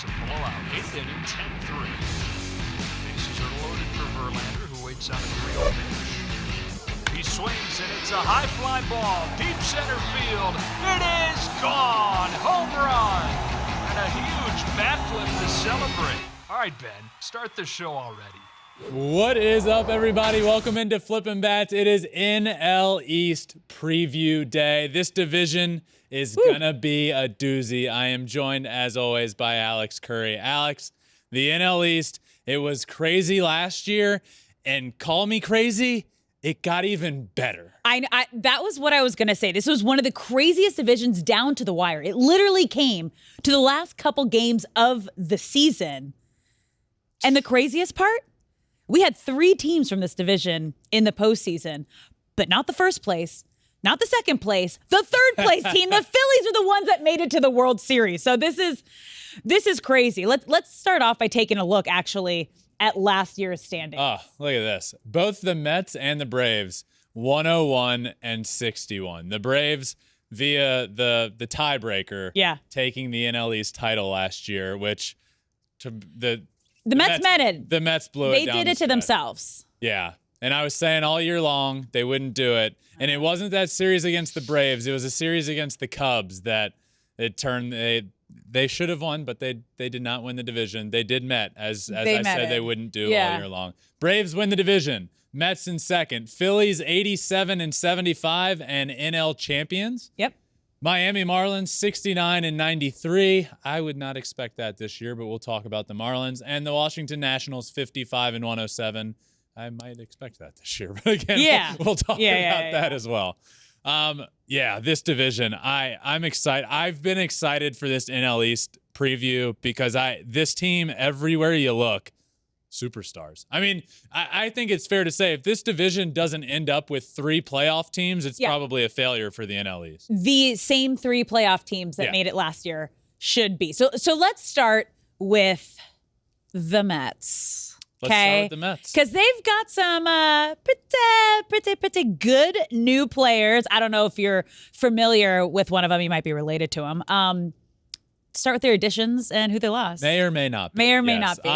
It's a blowout. 8th inning, 10-3. Bases are loaded for Verlander, who waits on a 3-0 pitch. He swings, and it's a high fly ball. Deep center field. It is gone. Home run. And a huge bat flip to celebrate. All right, Ben, start the show already. What is up, everybody? Welcome into Flippin' Bats. It is NL East preview day. This division is gonna be a doozy. I am joined, as always, by Alex Curry. Alex, the NL East, it was crazy last year, and call me crazy, it got even better. That was what I was gonna say. This was one of the craziest divisions down to the wire. It literally came to the last couple games of the season. And the craziest part? We had 3 teams from this division in the postseason, but not the first place, not the second place, the third place team. The Phillies are the ones that made it to the World Series. So this is crazy. Let's start off by taking a look, actually, at last year's standings. Oh, look at this. Both the Mets and the Braves, 101 and 61. The Braves via the tiebreaker, taking the NL East title last year, which the Mets met it. The Mets blew it down. They did it to themselves. Yeah. And I was saying all year long they wouldn't do it. And it wasn't that series against the Braves. It was a series against the Cubs that it turned. They should have won, but they did not win the division. They did met, as I said they wouldn't do all year long. Braves win the division. Mets in second. Phillies 87 and 75 and NL champions. Yep. Miami Marlins 69 and 93. I would not expect that this year, but we'll talk about the Marlins. And the Washington Nationals 55 and 107. I might expect that this year, but again, we'll talk about that as well. This division, I'm excited. I've been excited for this NL East preview because this team, everywhere you look, superstars. I mean, I think it's fair to say if this division doesn't end up with 3 playoff teams, it's probably a failure for the NL East. The same 3 playoff teams that made it last year should be. So let's start with the Mets. Let's start with the Mets. Because they've got some pretty good new players. I don't know if you're familiar with one of them. You might be related to them. Start with their additions and who they lost. May or may not be. May or may not be.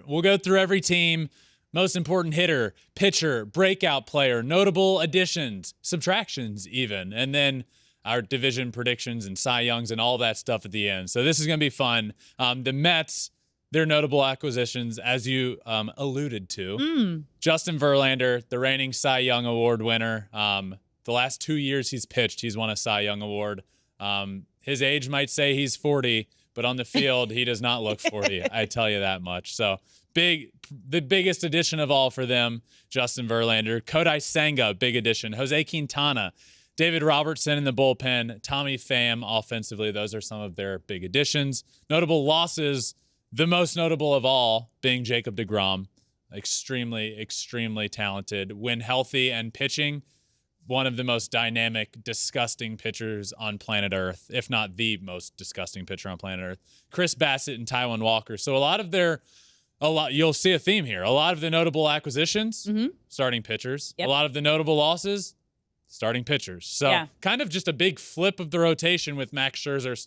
We'll go through every team. Most important hitter, pitcher, breakout player, notable additions, subtractions even, and then our division predictions and Cy Youngs and all that stuff at the end. So this is going to be fun. The Mets, their notable acquisitions, as you alluded to. Justin Verlander, the reigning Cy Young Award winner. The last 2 years he's pitched, he's won a Cy Young Award. His age might say he's 40, but on the field, he does not look 40. I tell you that much. So the biggest addition of all for them, Justin Verlander. Kodai Senga, big addition. Jose Quintana, David Robertson in the bullpen, Tommy Pham offensively. Those are some of their big additions. Notable losses, the most notable of all being Jacob deGrom. Extremely, extremely talented. When healthy and pitching, one of the most dynamic, disgusting pitchers on planet Earth, if not the most disgusting pitcher on planet Earth. Chris Bassett and Taijuan Walker. So you'll see a theme here. A lot of the notable acquisitions, starting pitchers. Yep. A lot of the notable losses, starting pitchers. So kind of just a big flip of the rotation with Max Scherzer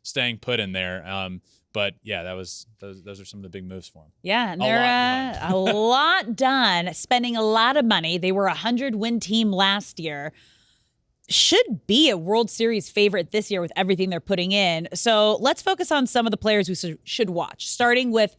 staying put in there. But yeah, those are some of the big moves for him. Yeah, and they're a lot done, spending a lot of money. They were a 100-win team last year. Should be a World Series favorite this year with everything they're putting in. So let's focus on some of the players we should watch, starting with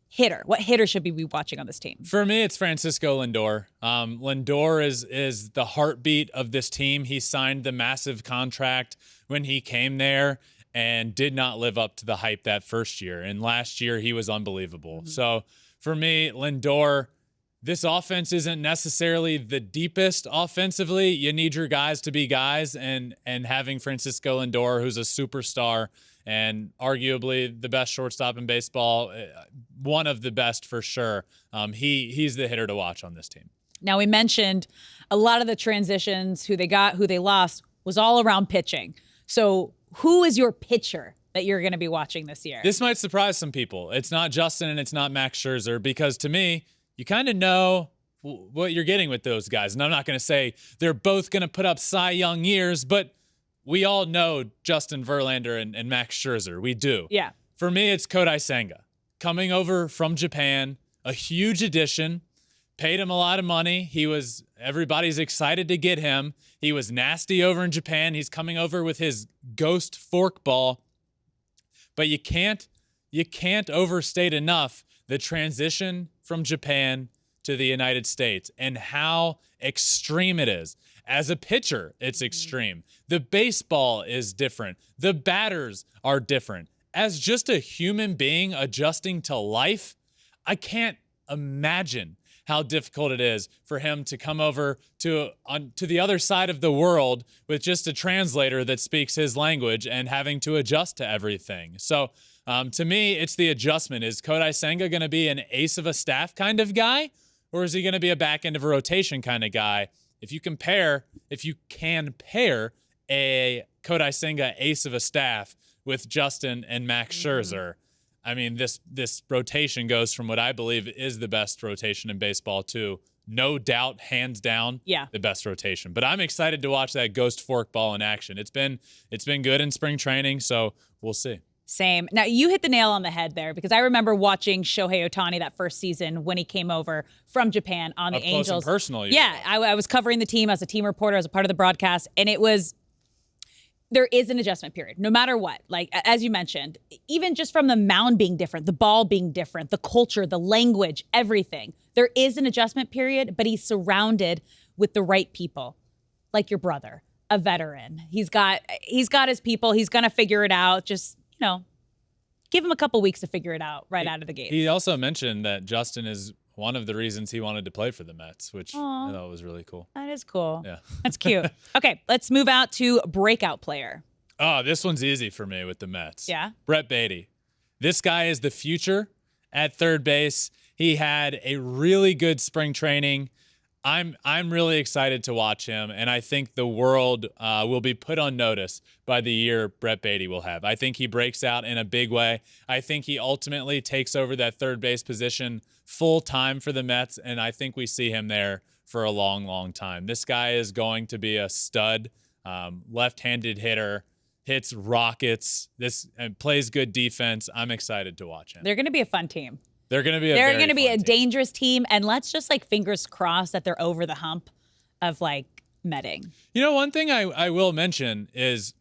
hitter. What hitter should we be watching on this team? For me, it's Francisco Lindor. Lindor is the heartbeat of this team. He signed the massive contract when he came there and did not live up to the hype that first year. And last year, he was unbelievable. So for me, Lindor, this offense isn't necessarily the deepest offensively. You need your guys to be guys. And having Francisco Lindor, who's a superstar and arguably the best shortstop in baseball, one of the best for sure, he's the hitter to watch on this team. Now, we mentioned a lot of the transitions, who they got, who they lost, was all around pitching. So who is your pitcher that you're going to be watching this year? This might surprise some people. It's not Justin and it's not Max Scherzer, because to me, you kind of know what you're getting with those guys. And I'm not going to say they're both going to put up Cy Young years, but we all know Justin Verlander and Max Scherzer. We do. Yeah. For me, it's Kodai Senga. Coming over from Japan, a huge addition. Paid him a lot of money. Everybody's excited to get him. He was nasty over in Japan. He's coming over with his ghost forkball. But you can't overstate enough the transition from Japan to the United States and how extreme it is. As a pitcher, it's extreme. The baseball is different. The batters are different. As just a human being adjusting to life, I can't imagine how difficult it is for him to come over to the other side of the world with just a translator that speaks his language and having to adjust to everything. So to me, it's the adjustment. Is Kodai Senga going to be an ace of a staff kind of guy, or is he going to be a back end of a rotation kind of guy? If you can pair a Kodai Senga ace of a staff with Justin and Max Scherzer, I mean, this rotation goes from what I believe is the best rotation in baseball to no doubt, hands down, the best rotation. But I'm excited to watch that ghost forkball in action. It's been good in spring training, so we'll see. Same. Now, you hit the nail on the head there, because I remember watching Shohei Ohtani that first season when he came over from Japan on the Angels. Close and personal. I was covering the team as a team reporter, as a part of the broadcast, and there is an adjustment period, no matter what. Like, as you mentioned, even just from the mound being different, the ball being different, the culture, the language, everything. There is an adjustment period, but he's surrounded with the right people, like your brother, a veteran. He's got his people. He's going to figure it out. Just, give him a couple weeks to figure it out out of the gate. He also mentioned that Justin is one of the reasons he wanted to play for the Mets, which I thought was really cool. That is cool. Yeah. That's cute. Okay, let's move out to breakout player. Oh, this one's easy for me with the Mets. Yeah. Brett Baty. This guy is the future at third base. He had a really good spring training. I'm really excited to watch him, and I think the world will be put on notice by the year Brett Baty will have. I think he breaks out in a big way. I think he ultimately takes over that third base position full time for the Mets, and I think we see him there for a long, long time. This guy is going to be a stud, left-handed hitter, hits rockets, and plays good defense. I'm excited to watch him. They're going to be a fun team. They're going to be a dangerous team, and let's just fingers crossed that they're over the hump of Metting. One thing I will mention is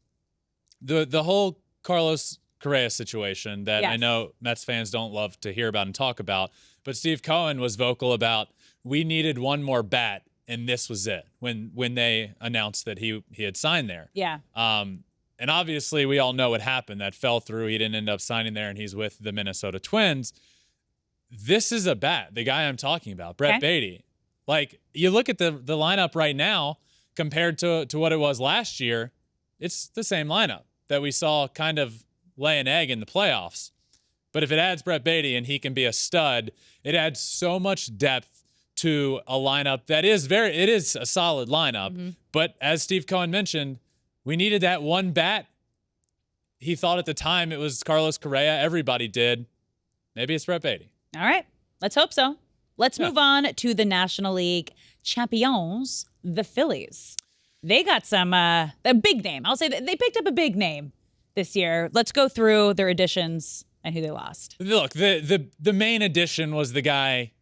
the whole Carlos Correa situation that I know Mets fans don't love to hear about and talk about, but Steve Cohen was vocal about we needed one more bat, and this was it when they announced that he had signed there. Yeah. And obviously we all know what happened. That fell through. He didn't end up signing there, and he's with the Minnesota Twins. This is a bat, the guy I'm talking about, Brett Baty. You look at the lineup right now compared to what it was last year, it's the same lineup that we saw kind of lay an egg in the playoffs. But if it adds Brett Baty and he can be a stud, it adds so much depth to a lineup that it is a solid lineup. Mm-hmm. But as Steve Cohen mentioned, we needed that one bat. He thought at the time it was Carlos Correa. Everybody did. Maybe it's Brett Baty. All right. Let's hope so. Let's move on to the National League champions, the Phillies. They got a big name. I'll say that they picked up a big name this year. Let's go through their additions and who they lost. Look, the main addition was the guy.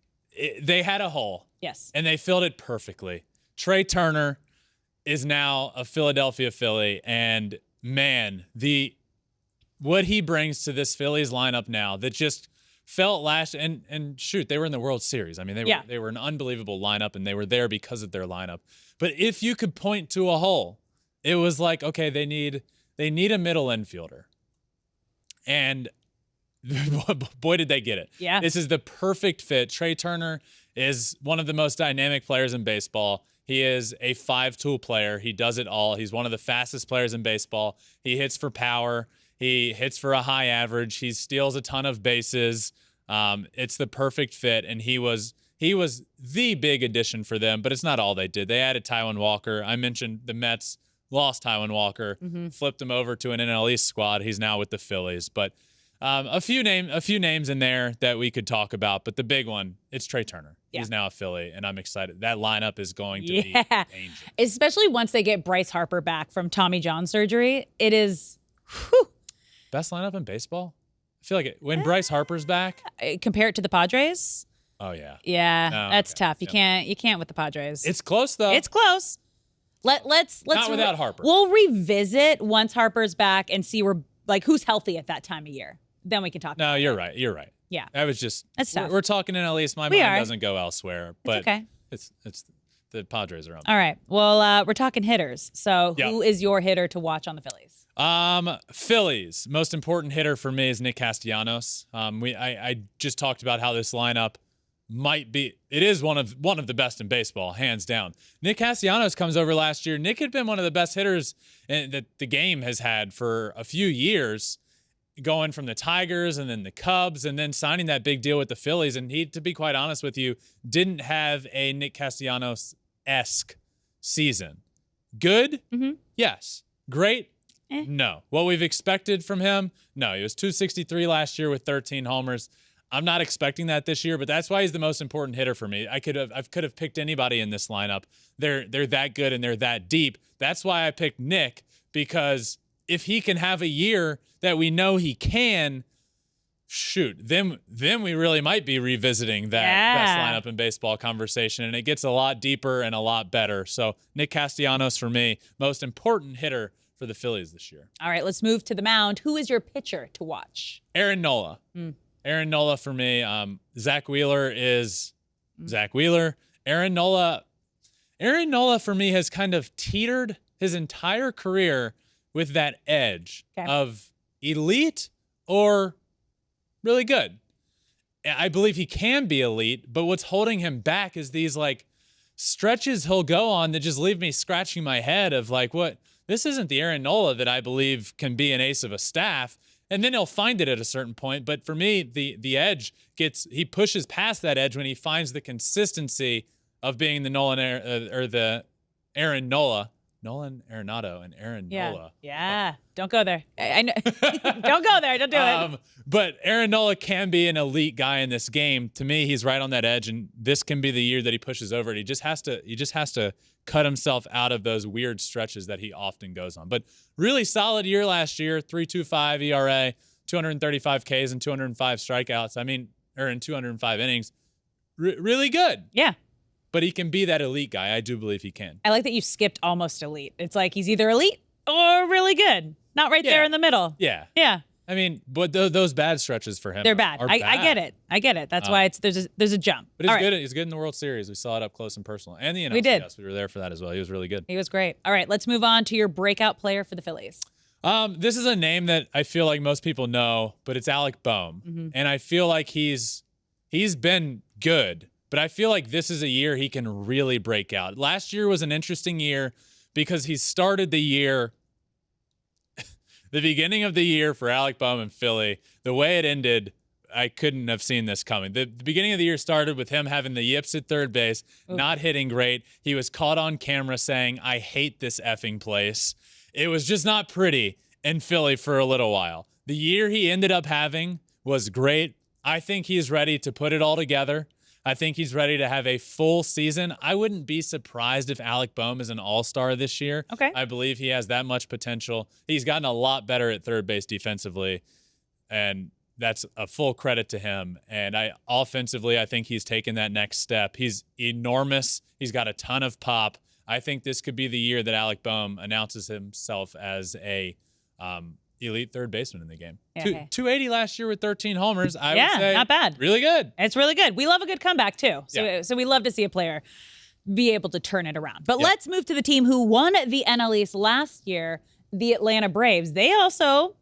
They had a hole. Yes. And they filled it perfectly. Trey Turner is now a Philadelphia Philly, and man, what he brings to this Phillies lineup now that just felt and shoot, they were in the World Series. I mean, they were an unbelievable lineup, and they were there because of their lineup. But if you could point to a hole, it was okay, they need a middle infielder. And boy, did they get it. Yeah. This is the perfect fit. Trey Turner is one of the most dynamic players in baseball. He is a five-tool player. He does it all. He's one of the fastest players in baseball. He hits for power. He hits for a high average. He steals a ton of bases. It's the perfect fit, and he was the big addition for them, but it's not all they did. They added Taijuan Walker. I mentioned the Mets lost Taijuan Walker, flipped him over to an NL East squad. He's now with the Phillies. But a few names in there that we could talk about, but the big one, it's Trey Turner. Yeah. He's now a Philly, and I'm excited. That lineup is going to be dangerous. Especially once they get Bryce Harper back from Tommy John surgery. It is, whew. Best lineup in baseball? feel like when Bryce Harper's back. Compare it to the Padres. Oh yeah. Yeah, Oh, that's okay. tough. You can't with the Padres. It's close though. It's close. Let's Not without Harper. We'll revisit once Harper's back and see who's healthy at that time of year. Then we can talk. No, you're right. You're right. Yeah. I was just. That's tough. We're talking in at least my We mind are. doesn't go elsewhere. But okay. It's the Padres are on. All right. Well, we're talking hitters. So who is your hitter to watch on the Phillies? Phillies. Most important hitter for me is Nick Castellanos. I just talked about how this lineup it is one of the best in baseball, hands down. Nick Castellanos comes over last year. Nick had been one of the best hitters that the game has had for a few years, going from the Tigers and then the Cubs and then signing that big deal with the Phillies. And he, to be quite honest with you, didn't have a Nick Castellanos-esque season. Good? Mm-hmm. Yes. Great? No. What we've expected from him? No. He was 263 last year with 13 homers. I'm not expecting that this year, but that's why he's the most important hitter for me. I could have picked anybody in this lineup. They're that good and they're that deep. That's why I picked Nick, because if he can have a year that we know he can, shoot, then we really might be revisiting that best lineup in baseball conversation, and it gets a lot deeper and a lot better. So Nick Castellanos for me, most important hitter for the Phillies this year. All right, let's move to the mound. Who is your pitcher to watch? Aaron Nola. Aaron Nola for me. Zach Wheeler is Zach Wheeler. Aaron Nola for me has kind of teetered his entire career with that edge of elite or really good. I believe he can be elite, but what's holding him back is these stretches he'll go on that just leave me scratching my head of what? This isn't the Aaron Nola that I believe can be an ace of a staff. And then he'll find it at a certain point. But for me, the edge he pushes past that edge when he finds the consistency of being the the Aaron Nola. Nolan Arenado and Aaron Nola. Yeah. Don't go there. I know. Don't go there. Don't do it. But Aaron Nola can be an elite guy in this game. To me, he's right on that edge, and this can be the year that he pushes over it. He just has to cut himself out of those weird stretches that he often goes on. But really solid year last year, 3.25 ERA, 235 Ks and 205 strikeouts. In 205 innings. Really good. Yeah. But he can be that elite guy. I do believe he can. I like that you skipped almost elite. It's like he's either elite or really good. Not right there in the middle. Yeah. Yeah. But those bad stretches for him they're bad. are I get it. That's why there's a jump. But he's good. He's good in the World Series. We saw it up close and personal. And the NLCS. We did. We were there for that as well. He was really good. He was great. All right, let's move on to your breakout player for the Phillies. This is a name that I feel like most people know, but it's Alec Bohm. Mm-hmm. And I feel like he's been good, but I feel like this is a year he can really break out. Last year was an interesting year because he started the year, the beginning of the year for Alec Bohm and Philly, the way it ended, I couldn't have seen this coming. The beginning of the year started with him having the yips at third base, not hitting great. He was caught on camera saying, "I hate this effing place." It was just not pretty in Philly for a little while. The year he ended up having was great. I think he's ready to put it all together. I think he's ready to have a full season. I wouldn't be surprised if Alec Bohm is an all-star this year. Okay. I believe he has that much potential. He's gotten a lot better at third base defensively, and that's a full credit to him. And offensively, I think he's taken that next step. He's enormous. He's got a ton of pop. I think this could be the year that Alec Bohm announces himself as a elite third baseman in the game. Yeah, 280 last year with 13 homers. I would say not bad. Really good. It's really good. We love a good comeback too. So we love to see a player be able to turn it around. But let's move to the team who won the NL East last year, the Atlanta Braves. They also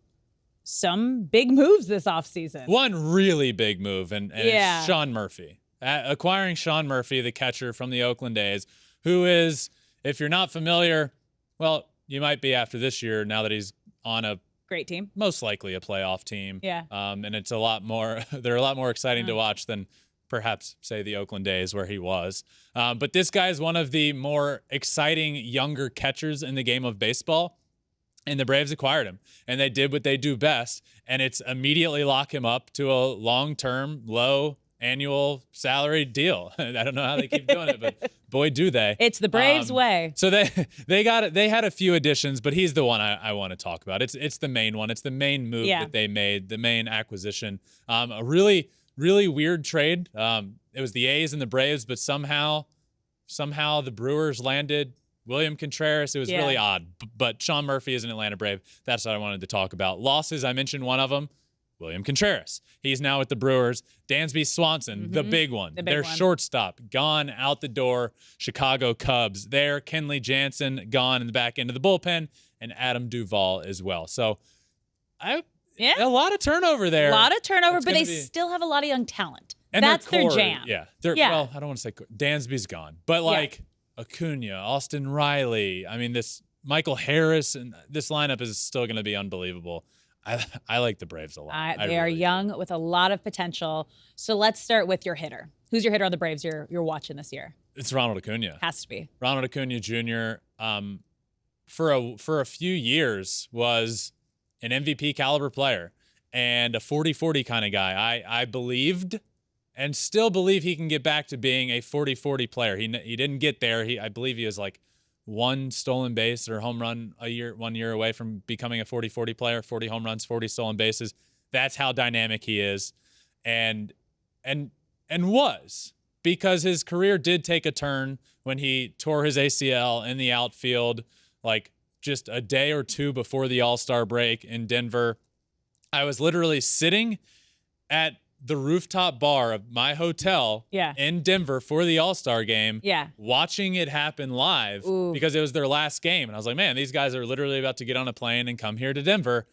some big moves this offseason. One really big move, and it's Sean Murphy. Acquiring Sean Murphy, the catcher from the Oakland A's, who is, if you're not familiar, well, you might be after this year now that he's on a great team. Most likely a playoff team. Yeah. And it's a lot more, they're a lot more exciting to watch than perhaps, say, the Oakland A's where he was. But this guy is one of the more exciting younger catchers in the game of baseball. And the Braves acquired him. And they did what they do best. And it's immediately lock him up to a long-term, low annual salary deal. I don't know how they keep doing it, but boy, do they. It's the Braves way. So they got it. They had a few additions, but he's the one I want to talk about. It's the main one. It's the main move that they made, the main acquisition. A really, really weird trade. It was the A's and the Braves, but somehow the Brewers landed William Contreras. It was really odd. But Sean Murphy is an Atlanta Brave. That's what I wanted to talk about. Losses, I mentioned one of them. William Contreras. He's now with the Brewers. Dansby Swanson, the big one. Their shortstop, gone out the door. Chicago Cubs there. Kenley Jansen, gone in the back end of the bullpen. And Adam Duvall as well. So, a lot of turnover there. A lot of turnover, but they still have a lot of young talent. And that's their jam. Yeah. Well, I don't want to say Dansby's gone. But, like, Acuna, Austin Riley, I mean, this Michael Harris, and this lineup is still going to be unbelievable. I like the Braves a lot. They are young with a lot of potential. So let's start with your hitter. Who's your hitter on the Braves you're watching this year? It's Ronald Acuna. Has to be. Ronald Acuna Jr. For a few years was an MVP caliber player and a 40-40 kind of guy. I believed and still believe he can get back to being a 40-40 player. He didn't get there. I believe he was like one stolen base or home run 1 year away from becoming a 40-40 player, 40 home runs, 40 stolen bases. That's how dynamic he is. And was, because his career did take a turn when he tore his ACL in the outfield, like just a day or two before the All-Star break in Denver. I was literally sitting at the rooftop bar of my hotel in Denver for the All-Star game, watching it happen live because it was their last game. And I was like, man, these guys are literally about to get on a plane and come here to Denver.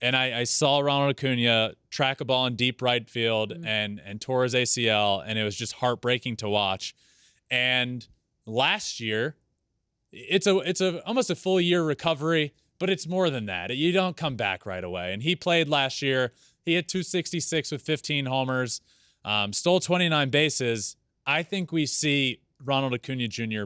And I saw Ronald Acuna track a ball in deep right field and tore his ACL, and it was just heartbreaking to watch. And last year, it's almost a full year recovery, but it's more than that. You don't come back right away. And he played last year. He hit 266 with 15 homers, stole 29 bases. I think we see Ronald Acuna Jr.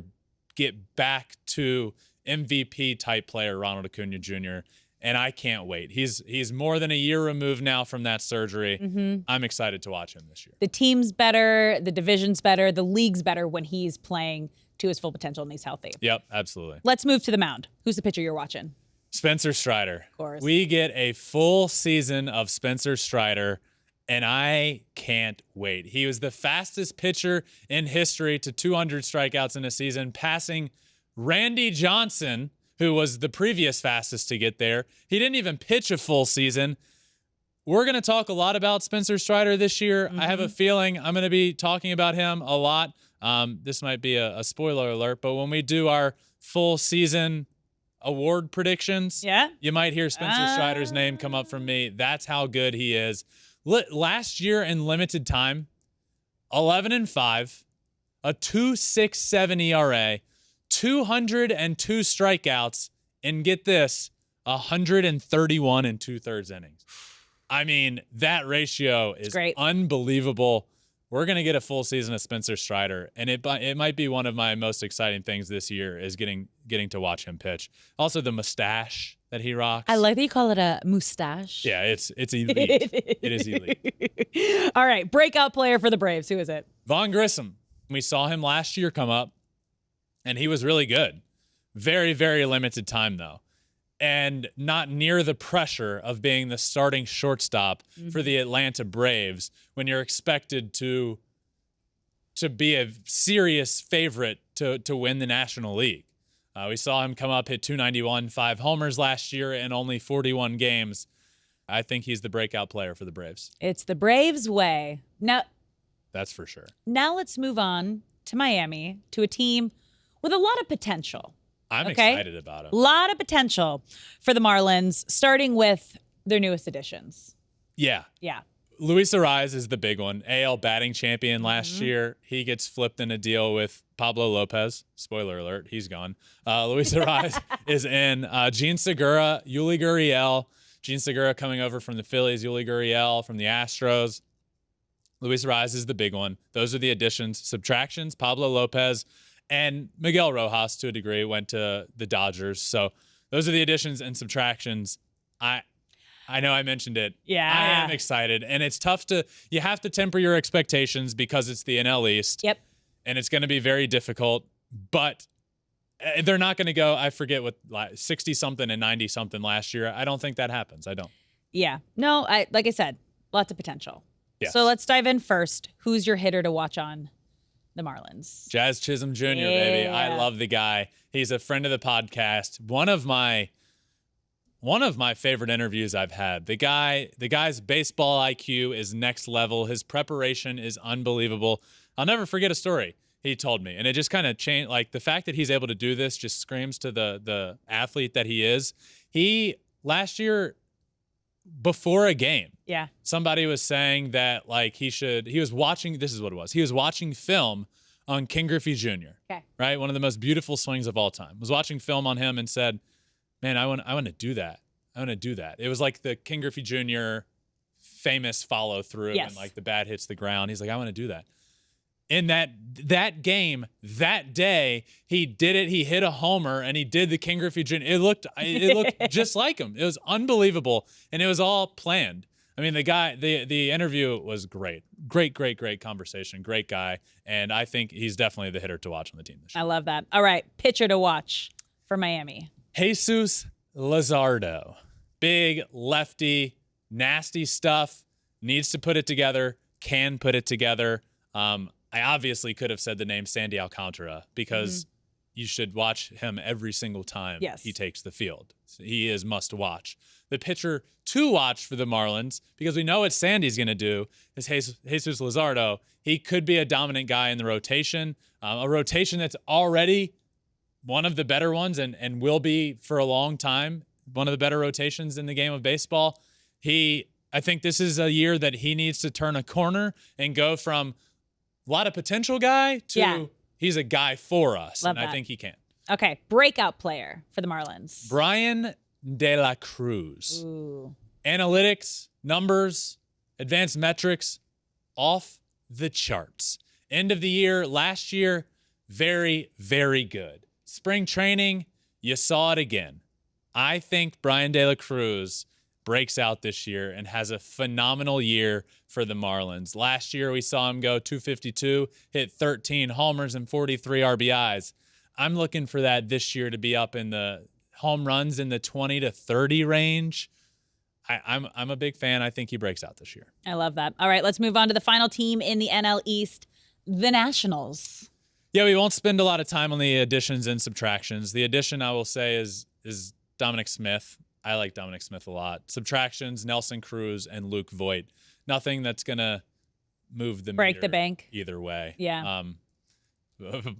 get back to MVP type player Ronald Acuna Jr. And I can't wait. He's more than a year removed now from that surgery. I'm excited to watch him this year. The team's better, the division's better, the league's better when he's playing to his full potential and he's healthy. Yep, absolutely. Let's move to the mound. Who's the pitcher you're watching? Spencer Strider. Of course. We get a full season of Spencer Strider, and I can't wait. He was the fastest pitcher in history to 200 strikeouts in a season, passing Randy Johnson, who was the previous fastest to get there. He didn't even pitch a full season. We're going to talk a lot about Spencer Strider this year. I have a feeling I'm going to be talking about him a lot. This might be a spoiler alert, but when we do our full season award predictions, you might hear Spencer Strider's name come up from me. That's how good he is. Last year in limited time, 11-5, a 2.67 ERA, 202 strikeouts, and get this, 131 and 2/3 innings. I mean, that ratio is unbelievable. We're going to get a full season of Spencer Strider, and it might be one of my most exciting things this year is getting to watch him pitch. Also, the mustache that he rocks. I like that you call it a mustache. Yeah, it's elite. It is elite. All right, breakout player for the Braves. Who is it? Vaughn Grissom. We saw him last year come up, and he was really good. Very, very limited time, though. And not near the pressure of being the starting shortstop for the Atlanta Braves when you're expected to be a serious favorite to win the National League. We saw him come up, hit 291, 5 homers last year in only 41 games. I think he's the breakout player for the Braves. It's the Braves way. Now, that's for sure. Now let's move on to Miami, to a team with a lot of potential. I'm excited about him. A lot of potential for the Marlins, starting with their newest additions. Yeah. Luis Ariz is the big one. AL batting champion last year. He gets flipped in a deal with Pablo Lopez. Spoiler alert, he's gone. Luis Ariz is in. Gene Segura, Yuli Gurriel. Gene Segura coming over from the Phillies, Yuli Gurriel from the Astros. Luis Ariz is the big one. Those are the additions. Subtractions, Pablo Lopez and Miguel Rojas, to a degree, went to the Dodgers. So those are the additions and subtractions. I know I mentioned it. Yeah. I am excited. And it's tough you have to temper your expectations because it's the NL East. Yep. And it's going to be very difficult. But they're not going to go, I forget what, 60-something and 90-something last year. I don't think that happens. I don't. Yeah. No, like I said, lots of potential. Yes. So let's dive in first. Who's your hitter to watch on the Marlins? Jazz Chisholm Jr., baby. I love the guy. He's a friend of the podcast. One of my favorite interviews I've had. The guy's baseball IQ is next level. His preparation is unbelievable. I'll never forget a story he told me, and it just kind of changed. Like, the fact that he's able to do this just screams to the athlete that he is. He last year, before a game, somebody was saying that like he was watching. This is what it was. He was watching film on King Griffey Jr. Okay. Right, one of the most beautiful swings of all time. Was watching film on him and said, "Man, I want to do that. I want to do that." It was like the King Griffey Jr. famous follow through and like the bat hits the ground. He's like, "I want to do that." In that game, that day, he did it. He hit a homer and he did the King Griffey Jr. It looked just like him. It was unbelievable, and it was all planned. I mean, the interview was great. Great conversation. Great guy, and I think he's definitely the hitter to watch on the team this year. I love that. All right, pitcher to watch for Miami. Jesus Luzardo. Big lefty, nasty stuff. Needs to put it together. Can put it together. I obviously could have said the name Sandy Alcantara because you should watch him every single time he takes the field. He is must watch. The pitcher to watch for the Marlins, because we know what Sandy's going to do, is Jesus Luzardo. He could be a dominant guy in the rotation, a rotation that's already one of the better ones and will be for a long time one of the better rotations in the game of baseball. I think this is a year that he needs to turn a corner and go from a lot of potential guy to he's a guy for us. Love and that. I think he can. Okay, breakout player for the Marlins. Brian De La Cruz. Ooh. Analytics, numbers, advanced metrics, off the charts. End of the year, last year, very, very good. Spring training, you saw it again. I think Brian De La Cruz breaks out this year and has a phenomenal year for the Marlins. Last year, we saw him go 252, hit 13 homers and 43 RBIs. I'm looking for that this year to be up in the home runs in the 20 to 30 range. I'm a big fan. I think he breaks out this year. I love that. All right, let's move on to the final team in the NL East, the Nationals. Yeah, we won't spend a lot of time on the additions and subtractions. The addition, I will say, is Dominic Smith. I like Dominic Smith a lot. Subtractions, Nelson Cruz and Luke Voit. Nothing that's going to move the break meter the bank either way. Yeah.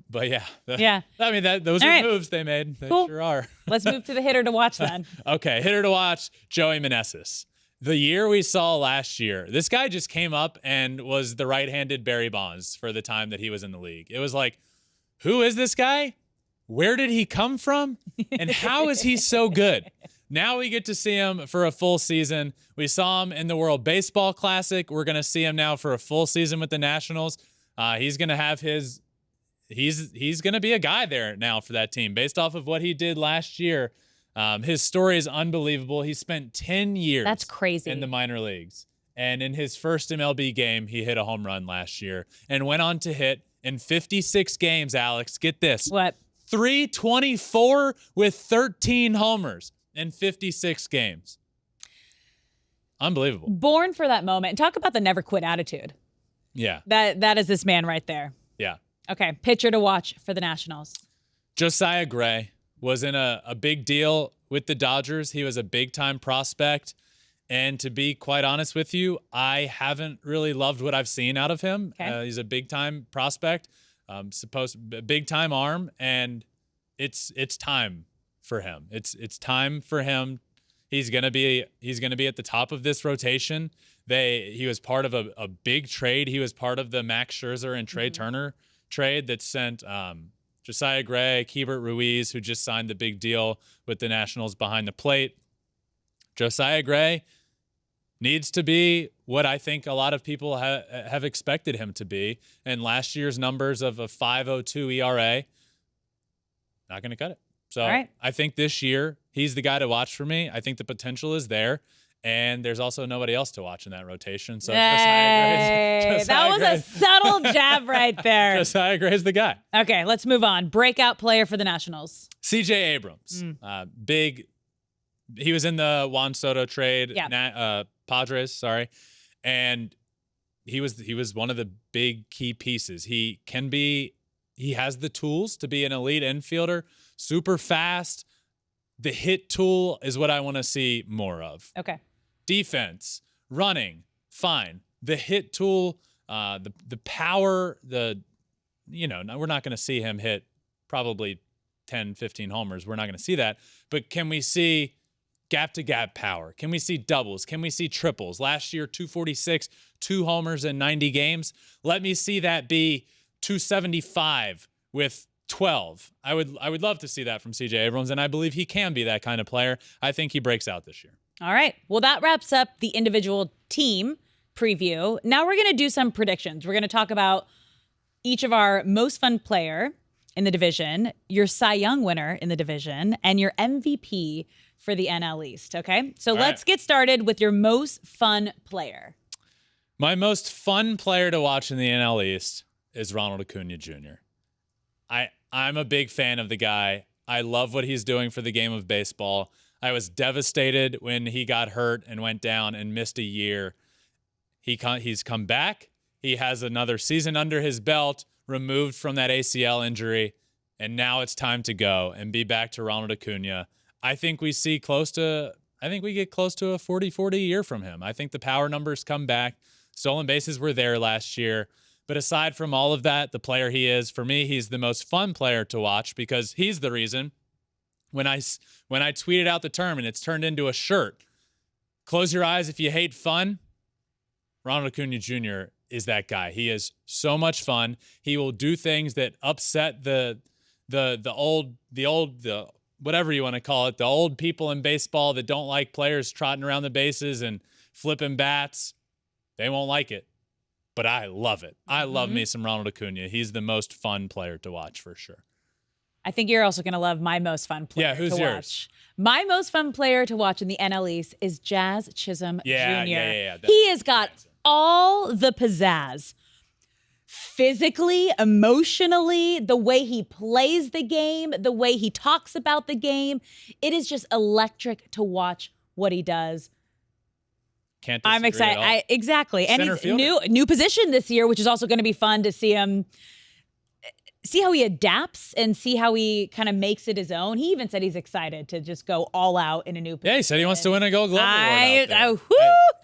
But yeah. I mean, those are moves they made. They sure are. Let's move to the hitter to watch then. Okay, hitter to watch, Joey Meneses. The year we saw last year, this guy just came up and was the right-handed Barry Bonds for the time that he was in the league. It was like, who is this guy? Where did he come from? And how is he so good? Now we get to see him for a full season. We saw him in the World Baseball Classic. We're going to see him now for a full season with the Nationals. He's going to have he's going to be a guy there now for that team based off of what he did last year. His story is unbelievable. He spent 10 years That's crazy. in the minor leagues. And in his first MLB game, he hit a home run last year and went on to hit in 56 games, Alex. Get this. What? 324 with 13 homers in 56 games. Unbelievable. Born for that moment. Talk about the never quit attitude. Yeah. That is this man right there. Yeah. Okay, pitcher to watch for the Nationals. Josiah Gray was in a big deal with the Dodgers. He was a big-time prospect. And to be quite honest with you, I haven't really loved what I've seen out of him. Okay. He's a big-time prospect, big-time arm, and it's time for him. It's time for him. He's gonna be at the top of this rotation. He was part of a big trade. He was part of the Max Scherzer and Trey Turner trade that sent Josiah Gray, Keibert Ruiz, who just signed the big deal with the Nationals, behind the plate. Josiah Gray needs to be what I think a lot of people have expected him to be. And last year's numbers of a 5.02 ERA, not going to cut it. So right. I think this year he's the guy to watch for me. I think the potential is there. And there's also nobody else to watch in that rotation. So Hey, that was a subtle jab right there. Josiah Gray's the guy. Okay, let's move on. Breakout player for the Nationals. C.J. Abrams. Big. He was in the Juan Soto trade. Yeah. Padres, sorry. And he was one of the big key pieces. He has the tools to be an elite infielder, super fast. The hit tool is what I want to see more of. Okay. Defense, running, fine. The hit tool, the power, we're not going to see him hit probably 10, 15 homers. We're not going to see that. But can we see gap-to-gap power? Can we see doubles? Can we see triples? Last year, 246, 2 homers in 90 games. Let me see that be 275 with 12. I would love to see that from C.J. Abrams, and I believe he can be that kind of player. I think he breaks out this year. All right. Well, that wraps up the individual team preview. Now we're going to do some predictions. We're going to talk about each of our most fun player in the division, your Cy Young winner in the division, and your MVP for the NL East, okay? So let's get started with your most fun player. My most fun player to watch in the NL East is Ronald Acuna Jr. I'm a big fan of the guy. I love what he's doing for the game of baseball. I was devastated when he got hurt and went down and missed a year. He's come back. He has another season under his belt, removed from that ACL injury, and now it's time to go and be back to Ronald Acuna. I think we get close to a 40-40 year from him. I think the power numbers come back. Stolen bases were there last year. But aside from all of that, the player he is, for me, he's the most fun player to watch because he's the reason when I tweeted out the term and it's turned into a shirt, close your eyes if you hate fun, Ronald Acuna Jr. is that guy. He is so much fun. He will do things that upset the old whatever you want to call it, the old people in baseball that don't like players trotting around the bases and flipping bats. They won't like it. But I love it. I love me some Ronald Acuna. He's the most fun player to watch for sure. I think you're also going to love my most fun player Yeah, who's to yours? watch. My most fun player to watch in the NL East is Jazz Chisholm Jr. Yeah. He has got all the pizzazz. Physically, emotionally, the way he plays the game, the way he talks about the game. It is just electric to watch what he does. Can't disagree I'm excited. at all. Exactly. And Center he's fielder. new position this year, which is also going to be fun to see him, see how he adapts and see how he kind of makes it his own. He even said he's excited to just go all out in a new position. Yeah, he said he wants to win a Gold Glove Award out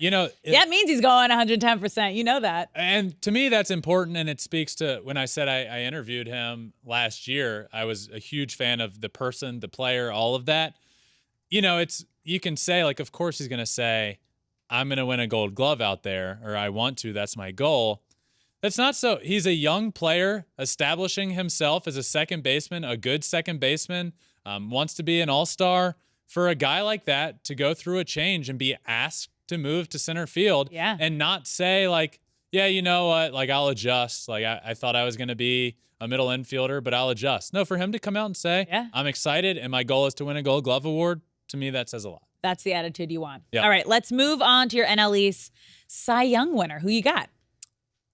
there. That means he's going 110%. You know that. And to me, that's important, and it speaks to when I said I interviewed him last year. I was a huge fan of the person, the player, all of that. You can say, like, of course he's going to say, I'm going to win a Gold Glove out there, or I want to. That's my goal. That's not so. He's a young player establishing himself as a second baseman, a good second baseman, wants to be an all-star. For a guy like that to go through a change and be asked to move to center field and not say, like, yeah, you know what, like, I'll adjust. Like, I thought I was going to be a middle infielder, but I'll adjust. No, for him to come out and say, I'm excited and my goal is to win a Gold Glove Award, to me, that says a lot. That's the attitude you want. Yep. All right, let's move on to your NL East Cy Young winner. Who you got?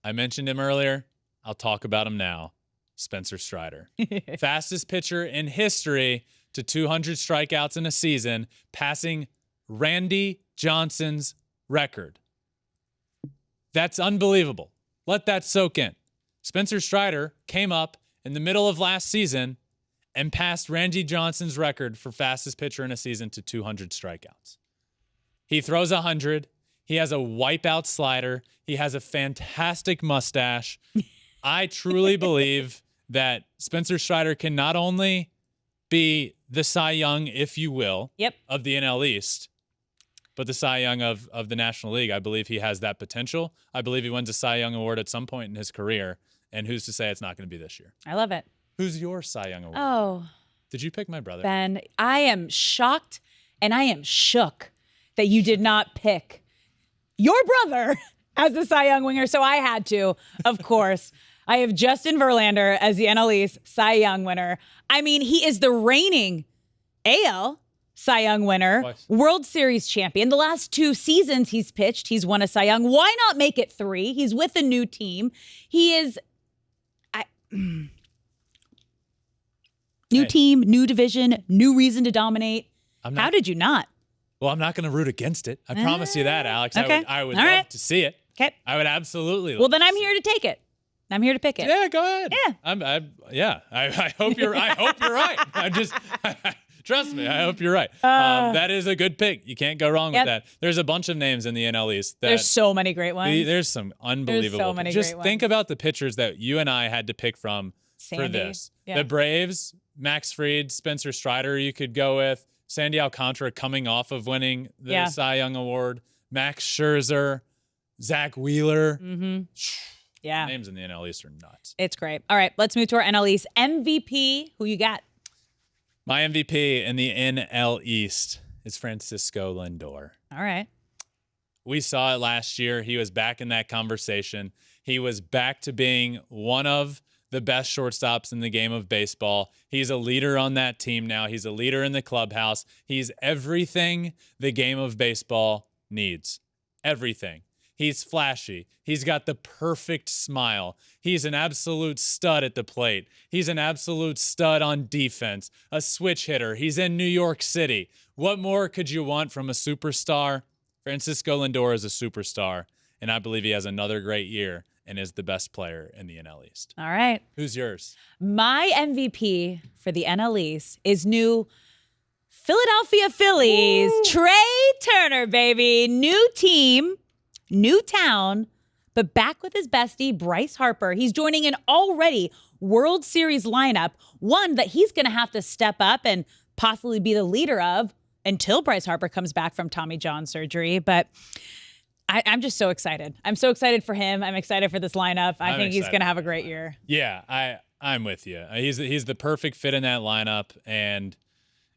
I mentioned him earlier. I'll talk about him now. Spencer Strider. Fastest pitcher in history to 200 strikeouts in a season, passing Randy Johnson's record. That's unbelievable. Let that soak in. Spencer Strider came up in the middle of last season and passed Randy Johnson's record for fastest pitcher in a season to 200 strikeouts. He throws 100. He has a wipeout slider. He has a fantastic mustache. I truly believe that Spencer Strider can not only be the Cy Young, if you will, of the NL East, but the Cy Young of the National League. I believe he has that potential. I believe he wins a Cy Young Award at some point in his career, and who's to say it's not going to be this year? I love it. Who's your Cy Young Award? Oh. Did you pick my brother? Ben, I am shocked and I am shook that you did not pick your brother as the Cy Young winner. So I had to, of course. I have Justin Verlander as the NL East Cy Young winner. I mean, he is the reigning AL Cy Young winner, Twice. World Series champion. The last 2 seasons he's pitched, he's won a Cy Young. Why not make it 3? He's with a new team. He is new team, new division, new reason to dominate. How did you not? Well, I'm not going to root against it. I promise you that, Alex. Okay. I would All love right. to see it. Okay. I would absolutely. Well, then I'm here to take it. I'm here to pick it. Yeah, go ahead. Yeah. I hope you're. I hope you're right. I just trust me. I hope you're right. That is a good pick. You can't go wrong with that. There's a bunch of names in the NL East. There's so many great ones. There's some unbelievable. There's so many just great think ones. about the pitchers that you and I had to pick from for Sandy. this. Yeah. The Braves, Max Fried, Spencer Strider. You could go with Sandy Alcantara coming off of winning the Cy Young Award. Max Scherzer, Zach Wheeler. Yeah. Names in the NL East are nuts. It's great. All right, let's move to our NL East. MVP, who you got? My MVP in the NL East is Francisco Lindor. All right. We saw it last year. He was back in that conversation. He was back to being one of the best shortstops in the game of baseball. He's a leader on that team now. He's a leader in the clubhouse. He's everything the game of baseball needs. Everything. He's flashy. He's got the perfect smile. He's an absolute stud at the plate. He's an absolute stud on defense, a switch hitter. He's in New York City. What more could you want from a superstar? Francisco Lindor is a superstar, and I believe he has another great year and is the best player in the NL East. All right. Who's yours? My MVP for the NL East is new Philadelphia Phillies. Trey Turner, baby. New team, new town, but back with his bestie, Bryce Harper. He's joining an already World Series lineup, one that he's going to have to step up and possibly be the leader of until Bryce Harper comes back from Tommy John surgery. But I'm just so excited. I'm so excited for him. I'm excited for this lineup. I think he's going to have a great year. Yeah, I'm with you. He's the perfect fit in that lineup, and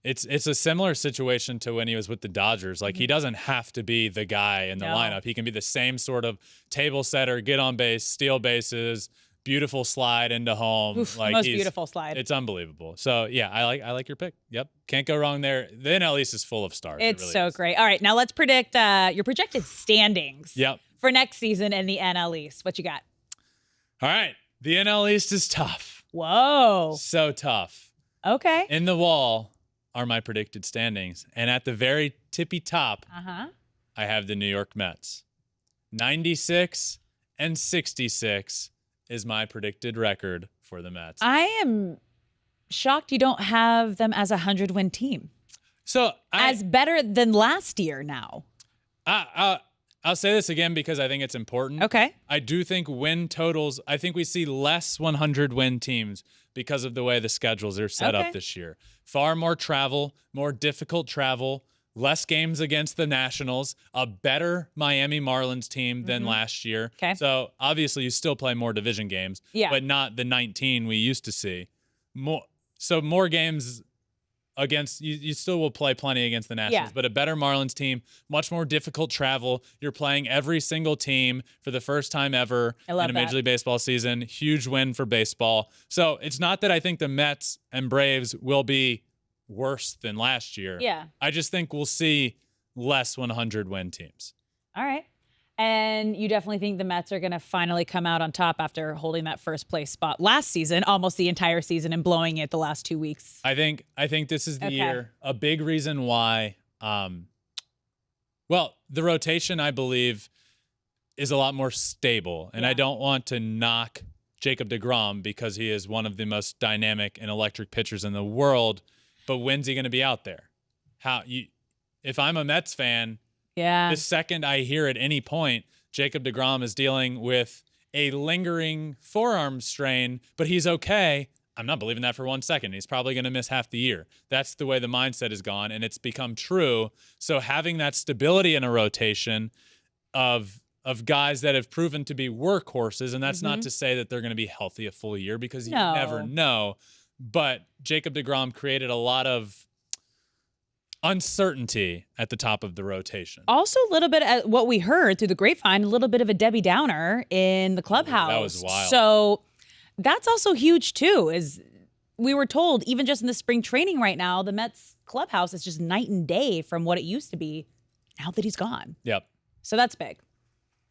it's a similar situation to when he was with the Dodgers. Like, he doesn't have to be the guy in the lineup. He can be the same sort of table setter, get on base, steal bases, beautiful slide into home. Oof, like, most beautiful slide. It's unbelievable. So yeah, I like your pick. Yep, can't go wrong there. The NL East is full of stars. It's really so is. great. All right, now let's predict your projected standings. Yep. For next season in the NL East. What you got? All right, the NL East is tough. Whoa. So tough. Okay. In the wall are my predicted standings, and at the very tippy top, I have the New York Mets. 96 and 66 is my predicted record for the Mets. I am shocked you don't have them as a 100-win team. So as better than last year now. I'll say this again because I think it's important. Okay. I do think win totals, I think we see less 100-win teams because of the way the schedules are set up this year. Far more travel, more difficult travel, less games against the Nationals, a better Miami Marlins team than last year. Okay. So obviously you still play more division games, but not the 19 we used to see. More games against you still will play plenty against the Nationals, but a better Marlins team, much more difficult travel. You're playing every single team for the first time ever in a Major League Baseball season. Huge win for baseball. So it's not that I think the Mets and Braves will be worse than last year. Yeah. I just think we'll see less 100-win teams. All right. And you definitely think the Mets are going to finally come out on top after holding that first place spot last season, almost the entire season, and blowing it the last 2 weeks. I think this is the year. A big reason why, well, the rotation, I believe, is a lot more stable. And I don't want to knock Jacob deGrom because he is one of the most dynamic and electric pitchers in the world. But when's he going to be out there? If I'm a Mets fan, the second I hear at any point Jacob deGrom is dealing with a lingering forearm strain, but he's okay, I'm not believing that for 1 second. He's probably going to miss half the year. That's the way the mindset has gone, and it's become true. So having that stability in a rotation of guys that have proven to be workhorses, and that's not to say that they're going to be healthy a full year because you never know. But Jacob deGrom created a lot of uncertainty at the top of the rotation. Also, a little bit at what we heard through the grapevine, a little bit of a Debbie Downer in the clubhouse. That was wild. So that's also huge too. Is we were told, even just in the spring training right now, the Mets clubhouse is just night and day from what it used to be now that he's gone. Yep. So that's big.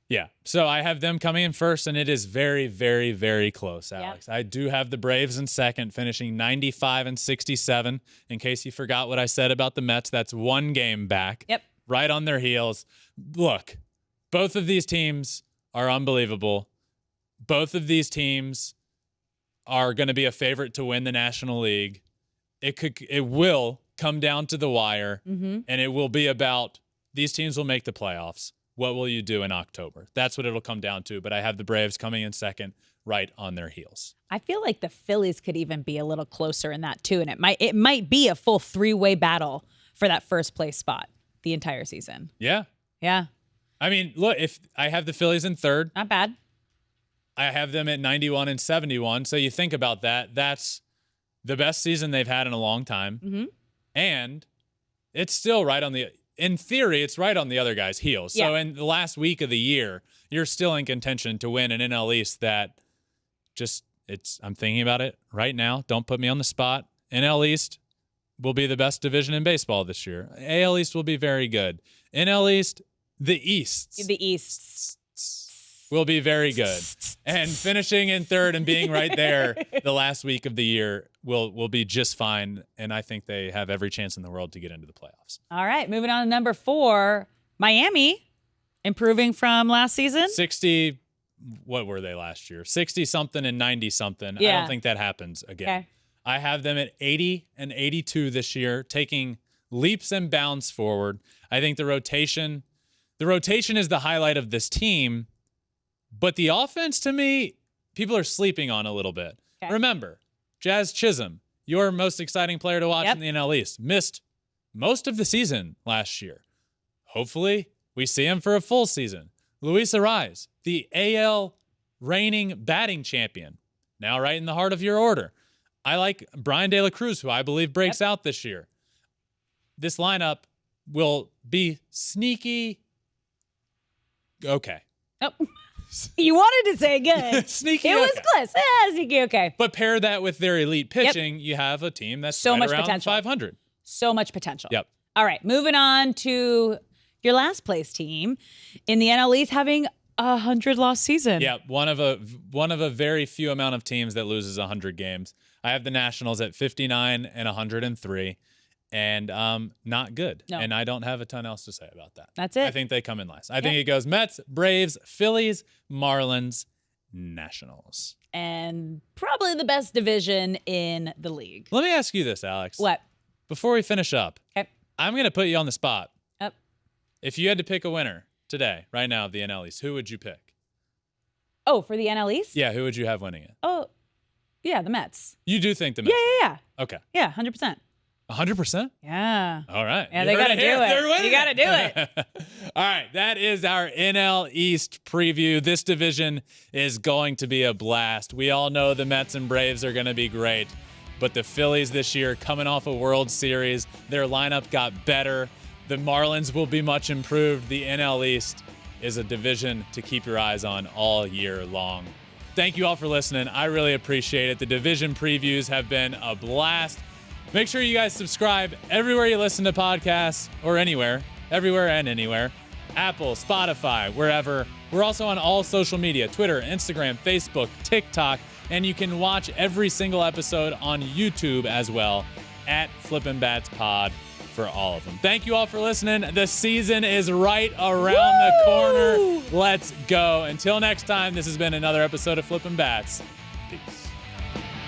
Yeah. So I have them coming in first, and it is very, very, very close, Alex. I do have the Braves in second, finishing 95 and 67. In case you forgot what I said about the Mets, that's one game back. Yep. Right on their heels. Look, both of these teams are unbelievable. Both of these teams are going to be a favorite to win the National League. It will come down to the wire, and it will be about these teams will make the playoffs. What will you do in October? That's what it'll come down to. But I have the Braves coming in second, right on their heels. I feel like the Phillies could even be a little closer in that too, and it might be a full 3-way battle for that first place spot the entire season. Yeah. Yeah. I mean, look, if I have the Phillies in third, Not bad. I have them at 91 and 71. So you think about that. That's the best season they've had in a long time. And it's still right on the, in theory, it's right on the other guy's heels. So in the last week of the year, you're still in contention to win an NL East that just, I'm thinking about it right now. Don't put me on the spot. NL East will be the best division in baseball this year. AL East will be very good. NL East, the East will be very good. And finishing in third and being right there the last week of the year will be just fine. And I think they have every chance in the world to get into the playoffs. All right, moving on to number 4, Miami, improving from last season. 60, what were they last year? 60-something and 90-something. Yeah. I don't think that happens again. Okay. I have them at 80 and 82 this year, taking leaps and bounds forward. I think the rotation is the highlight of this team, but the offense, to me, people are sleeping on a little bit. Okay. Remember, Jazz Chisholm, your most exciting player to watch in the NL East, missed most of the season last year. Hopefully, we see him for a full season. Luis Ariz, the AL reigning batting champion, now right in the heart of your order. I like Brian De La Cruz, who I believe breaks out this year. This lineup will be sneaky. Okay. Oh. You wanted to say good. Sneaky. It was okay. close. Sneaky okay. But pair that with their elite pitching, you have a team that's So right much around potential. 500. So much potential. Yep. All right, moving on to your last place team in the NL East having a 100-loss season. Yeah, one of a very few amount of teams that loses 100 games. I have the Nationals at 59 and 103, and not good. No. And I don't have a ton else to say about that. That's it. I think they come in last. I think it goes Mets, Braves, Phillies, Marlins, Nationals. And probably the best division in the league. Let me ask you this, Alex. What? Before we finish up, Okay. I'm going to put you on the spot. Up. If you had to pick a winner today, right now, of the NL East, who would you pick? Oh, for the NL East? Yeah, who would you have winning it? Oh, yeah, the Mets. You do think the Mets? Yeah. Okay. Yeah, 100%. 100%? Yeah. All right. Yeah, You they heard got to it do here. it. They're winning You got to do it. All right, that is our NL East preview. This division is going to be a blast. We all know the Mets and Braves are going to be great, but the Phillies this year, coming off a World Series, their lineup got better. The Marlins will be much improved. The NL East is a division to keep your eyes on all year long. Thank you all for listening. I really appreciate it. The division previews have been a blast. Make sure you guys subscribe everywhere you listen to podcasts, or anywhere and anywhere. Apple, Spotify, wherever. We're also on all social media, Twitter, Instagram, Facebook, TikTok, and you can watch every single episode on YouTube as well at Flippin' Bats Pod for all of them. Thank you all for listening. The season is right around the corner. Let's go. Until next time, this has been another episode of Flippin' Bats.